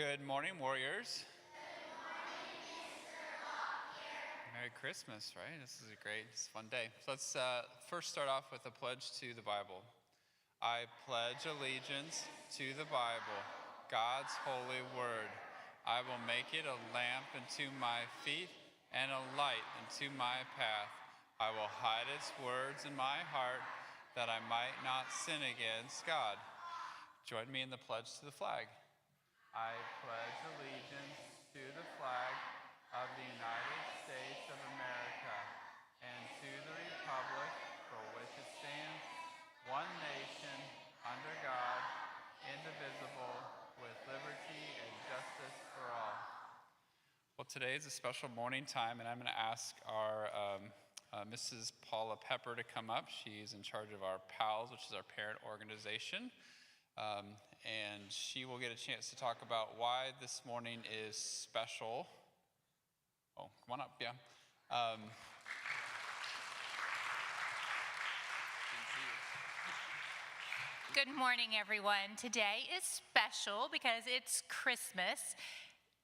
Good morning, warriors. Merry Christmas, right? This is a fun day. So let's first start off with a pledge to the Bible. I pledge allegiance to the Bible, God's holy word. I will make it a lamp unto my feet and a light unto my path. I will hide its words in my heart that I might not sin against God. Join me in the pledge to the flag. I pledge allegiance to the flag of the United States of America and to the republic for which it stands, one nation, under God, indivisible, with liberty and justice for all. Well, today is a special morning time, and I'm going to ask our Mrs. Paula Pepper to come up. She's in charge of our PALS, which is our parent organization. And she will get a chance to talk about why this morning is special. Oh, come on up, yeah. Good morning, everyone. Today is special because it's Christmas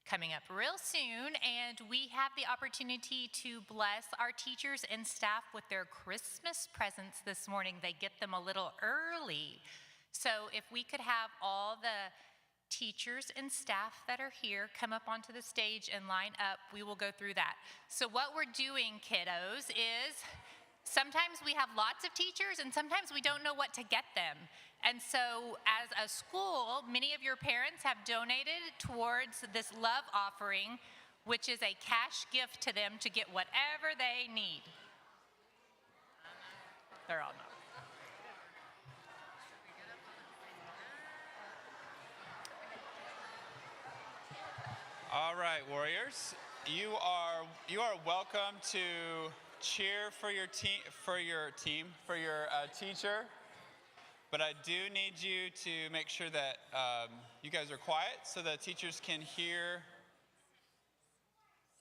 coming up real soon, and we have the opportunity to bless our teachers and staff with their Christmas presents this morning. They get them a little early. So if we could have all the teachers and staff that are here come up onto the stage and line up, we will go through that. So what we're doing, kiddos, is sometimes we have lots of teachers and sometimes we don't know what to get them. And so as a school, many of your parents have donated towards this love offering, which is a cash gift to them to get whatever they need. They're all not. All right, warriors, you are welcome to cheer for your teacher, but I do need you to make sure that you guys are quiet so that teachers can hear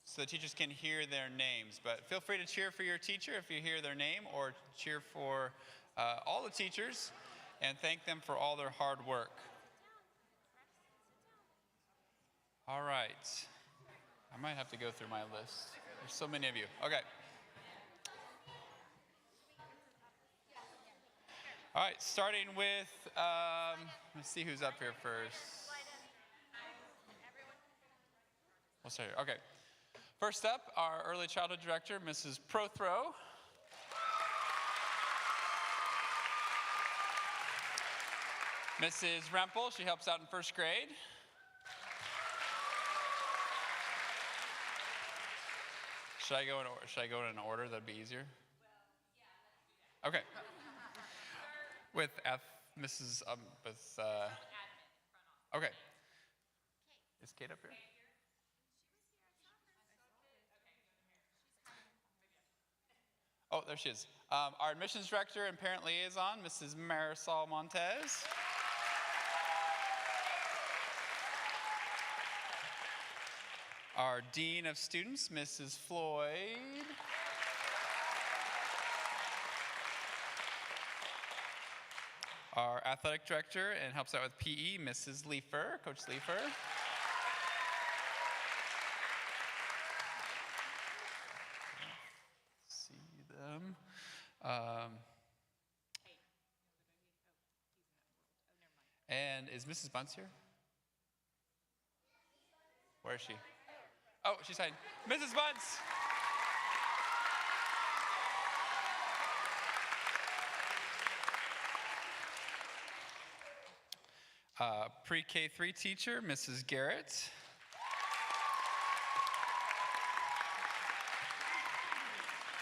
their names. But feel free to cheer for your teacher if you hear their name, or cheer for all the teachers and thank them for all their hard work. All right. I might have to go through my list. There's so many of you. Okay. All right, starting with, let's see who's up here first. We'll start here. Okay. First up, our early childhood director, Mrs. Prothrow. Mrs. Rempel, she helps out in first grade. Should I go in an order? That'd be easier. Okay. With Mrs. Okay. Is Kate up here? Oh, there she is. Our admissions director and parent liaison, Mrs. Marisol Montez. Our Dean of Students, Mrs. Floyd. Our Athletic Director and helps out with PE, Mrs. Leifer, Coach Leifer. See them. And is Mrs. Bunce here? Where is she? Oh, she's hiding. Mrs. Bunce. Pre-K 3 teacher, Mrs. Garrett.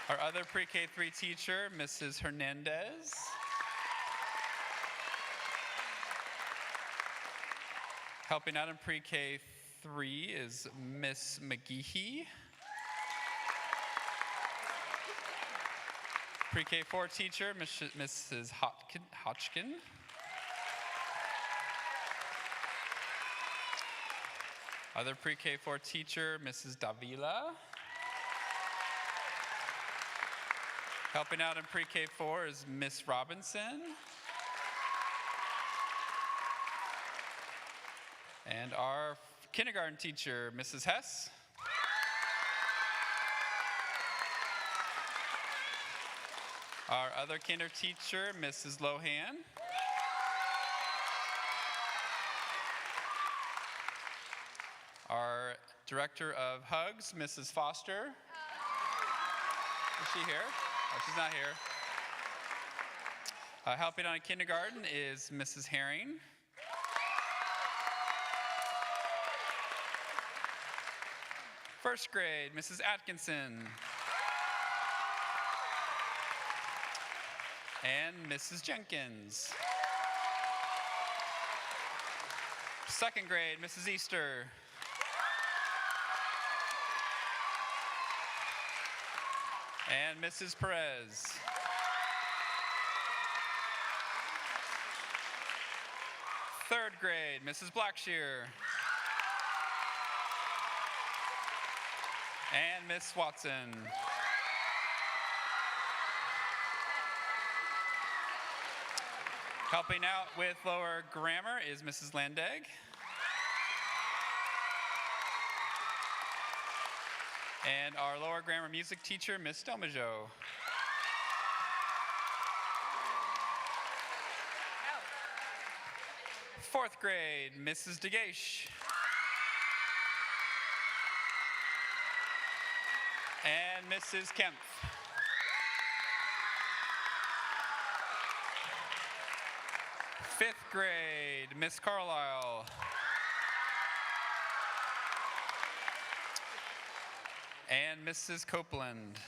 Our other pre-K 3 teacher, Mrs. Hernandez. Helping out in pre-K 3 is Miss McGehee. Pre-K 4 teacher, Mrs. Hodgkin. Other pre-K 4 teacher, Mrs. Davila. Helping out in pre-K 4 is Miss Robinson. And our kindergarten teacher, Mrs. Hess. Our other kinder teacher, Mrs. Lohan. Our director of hugs, Mrs. Foster. Is she here? Oh, she's not here. Helping on kindergarten is Mrs. Herring. First grade, Mrs. Atkinson. And Mrs. Jenkins. Second grade, Mrs. Easter. And Mrs. Perez. Third grade, Mrs. Blackshear. And Miss Watson. Helping out with lower grammar is Mrs. Landag. And our lower grammar music teacher, Miss Delmajo. Fourth grade, Mrs. DeGaish. And Mrs. Kemp. Fifth grade, Miss Carlisle. And Mrs. Copeland.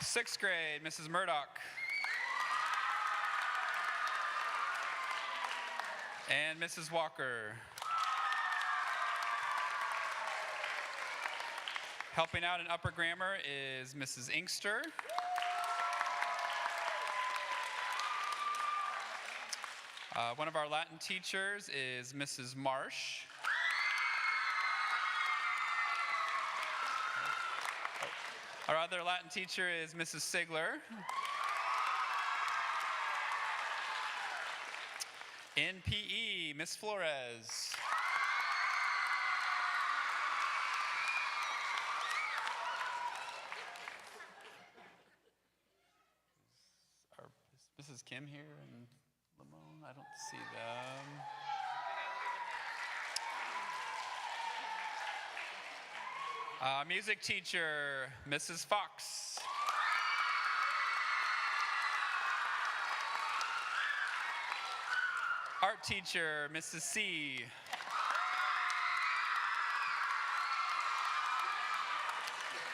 Sixth grade, Mrs. Murdoch. And Mrs. Walker. Helping out in upper grammar is Mrs. Inkster. One of our Latin teachers is Mrs. Marsh. Our other Latin teacher is Mrs. Sigler. In PE, Miss Flores. Is Mrs. Kim here and Lamone? I don't see them. Music teacher, Mrs. Fox. Art teacher, Mrs. C.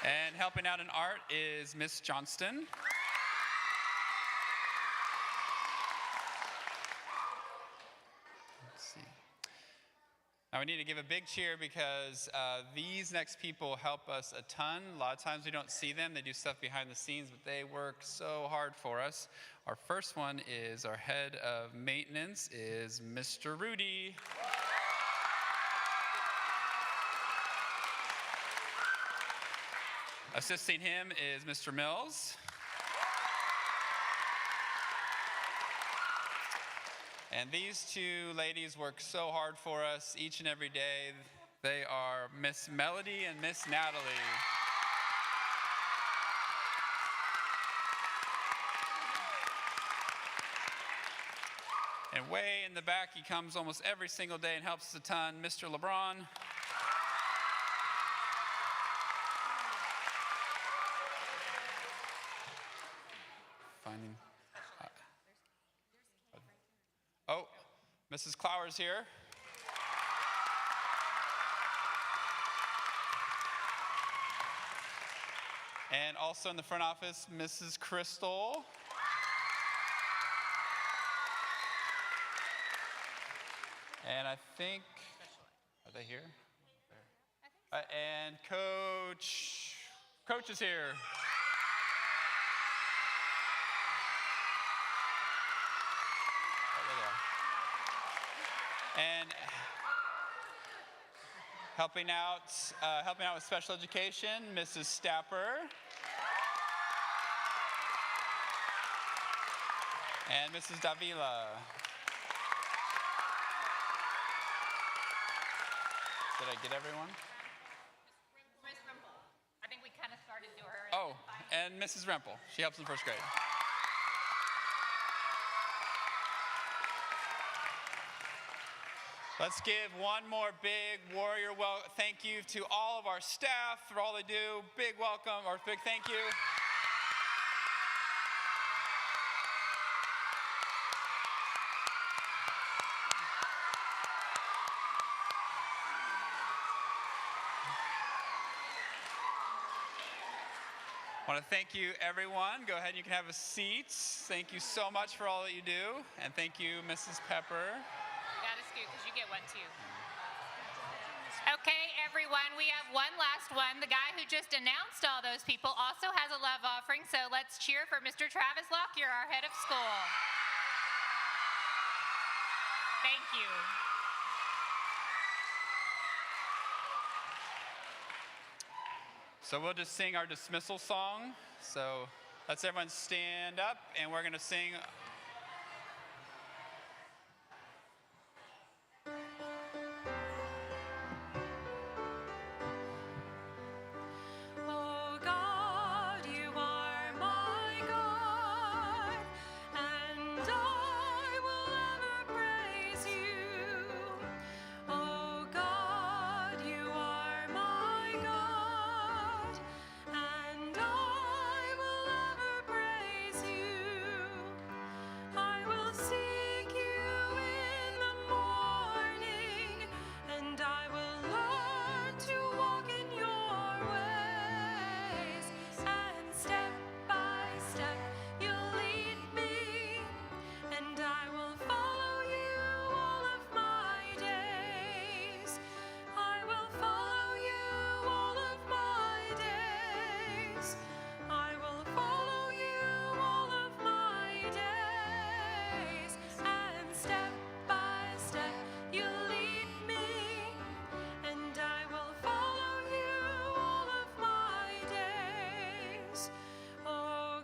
And helping out in art is Miss Johnston. Let's see. Now we need to give a big cheer because these next people help us a ton. A lot of times we don't see them. They do stuff behind the scenes, but they work so hard for us. Our first one is our head of maintenance is Mr. Rudy. Assisting him is Mr. Mills. And these two ladies work so hard for us each and every day. They are Miss Melody and Miss Natalie. And way in the back, he comes almost every single day and helps us a ton, Mr. LeBron. Oh, Mrs. Clower's here. And also in the front office, Mrs. Crystal. And I think, are they here? And Coach is here. And helping out with special education, Mrs. Stapper. And Mrs. Davila. Did I get everyone? Miss Rimple. I think we kind of started to her. Oh, and Mrs. Rempel. She helps in first grade. Let's give one more big warrior thank you to all of our staff for all they do. Big welcome, or big thank you. I want to thank you, everyone. Go ahead, you can have a seat. Thank you so much for all that you do. And thank you, Mrs. Pepper. You got to scoot because you get one too. Okay, everyone, we have one last one. The guy who just announced all those people also has a love offering, so let's cheer for Mr. Travis Lockyer, our head of school. Thank you. So we'll just sing our dismissal song. So let's everyone stand up, and we're going to sing